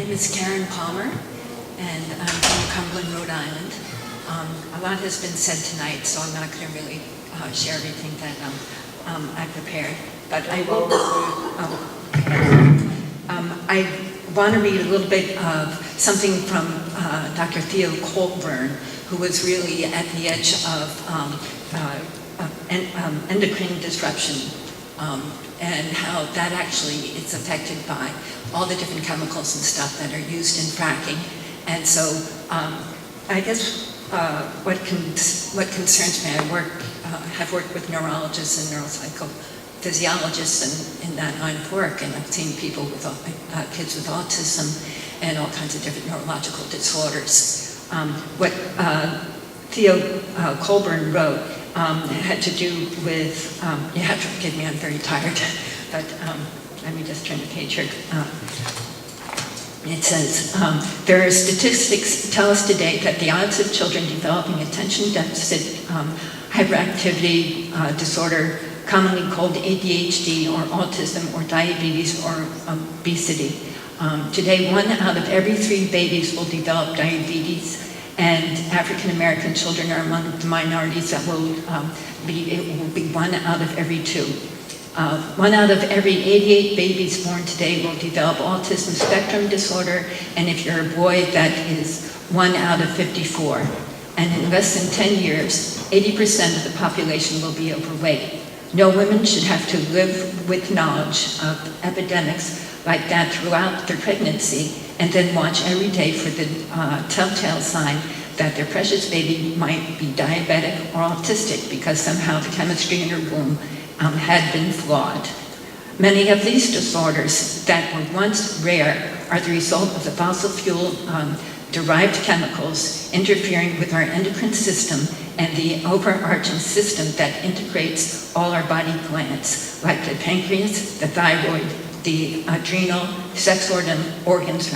name is Darren Palmer, and I'm from Cumberland, Rhode Island. A lot has been said tonight, so I'm not going to really share everything that I prepared. But I will. I want to read a little bit of something from Dr. Theo Colborn, who was really at the edge of endocrine disruption, and how that actually is affected by all the different chemicals and stuff that are used in fracking. And so I guess what concerns me, I have worked with neurologists and neuropsychophysiologists in that line of work, and I've seen people with kids with autism and all kinds of different neurological disorders. What Theo Colborn wrote had to do with, you have to forgive me, I'm very tired, but let me just turn the page here. It says, there are statistics tell us today that the odds of children developing attention deficit hyperactivity disorder, commonly called ADHD or autism or diabetes or obesity. Today, 1 out of every 3 babies will develop diabetes, and African American children are among the minorities that will it will be 1 out of every 2. 1 out of every 88 babies born today will develop autism spectrum disorder, and if you're a boy, that is 1 out of 54. And in less than 10 years, 80% of the population will be overweight. No women should have to live with knowledge of epidemics like that throughout their pregnancy, and then watch every day for the telltale sign that their precious baby might be diabetic or autistic because somehow the chemistry in her womb had been flawed. Many of these disorders that were once rare are the result of the fossil fuel derived chemicals interfering with our endocrine system and the overarching system that integrates all our body glands, like the pancreas, the thyroid, the adrenal, sex organs,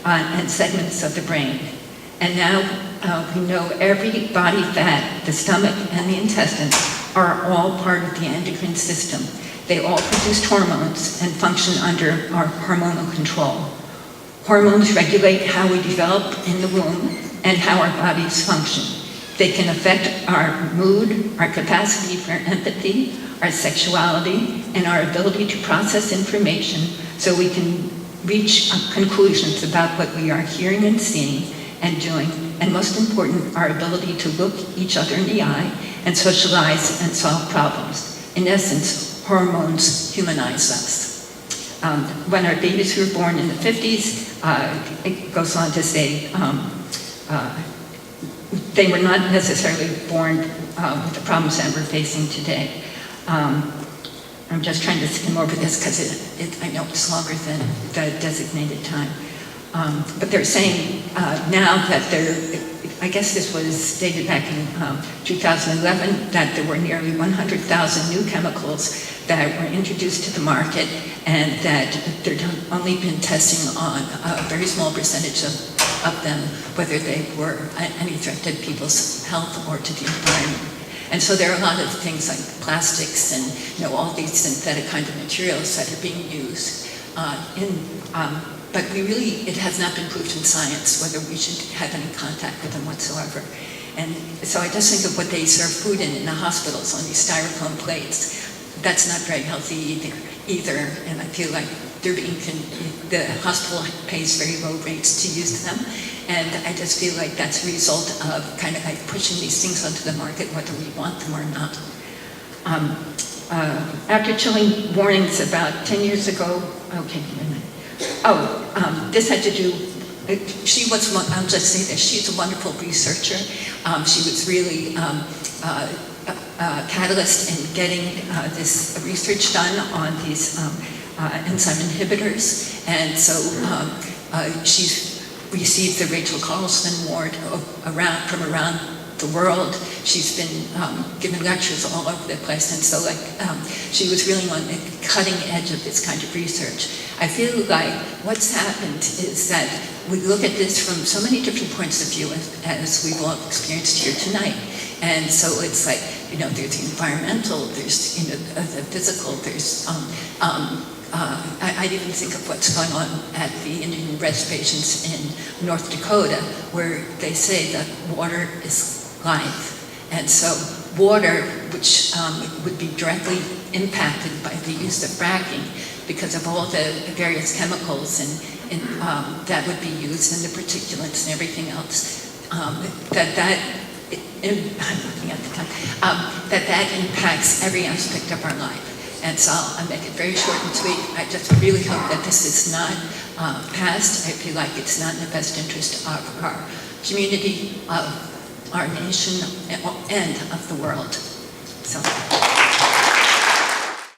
and segments of the brain. And now we know every body fat, the stomach, and the intestines are all part of the endocrine system. They all produce hormones and function under our hormonal control. Hormones regulate how we develop in the womb and how our bodies function. They can affect our mood, our capacity for empathy, our sexuality, and our ability to process information so we can reach conclusions about what we are hearing and seeing and doing, and most important, our ability to look each other in the eye and socialize and solve problems. In essence, hormones humanize us. When our babies were born in the 50s, it goes on to say, they were not necessarily born with the problems that we're facing today. I'm just trying to skim over this because I know it's longer than the designated time. But they're saying now that I guess this was stated back in 2011, that there were nearly 100,000 new chemicals that were introduced to the market, and that there'd only been testing on a very small percentage of them, whether they were any threat to people's health or to the environment. And so there are a lot of things like plastics and all these synthetic kind of materials that are being used but it has not been proved in science whether we should have any contact with them whatsoever. And so I just think of what they serve food in the hospitals on these styrofoam plates. That's not very healthy either, and I feel like the hospital pays very low rates to use them, and I just feel like that's a result of kind of like pushing these things onto the market whether we want them or not. After chilling warnings about 10 years ago, this had to do, I'll just say this, she's a wonderful researcher. She was really a catalyst in getting this research done on these enzyme inhibitors, and so she's received the Rachel Carlson Award from around the world. She's been giving lectures all over the place, and so she was really on the cutting edge of this kind of research. I feel like what's happened is that we look at this from so many different points of view as we've all experienced here tonight. And so it's like, there's the environmental, there's the physical, there's I'd even think of what's going on at the Indian breast patients in North Dakota, where they say that water is life. And so water, which would be directly impacted by the use of fracking because of all the various chemicals and that would be used in the particulates and everything else, I'm looking at the time, that impacts every aspect of our life. And so I'll make it very short and sweet. I just really hope that this is not passed. I feel like it's not in the best interest of our community, of our nation, and of the world. So.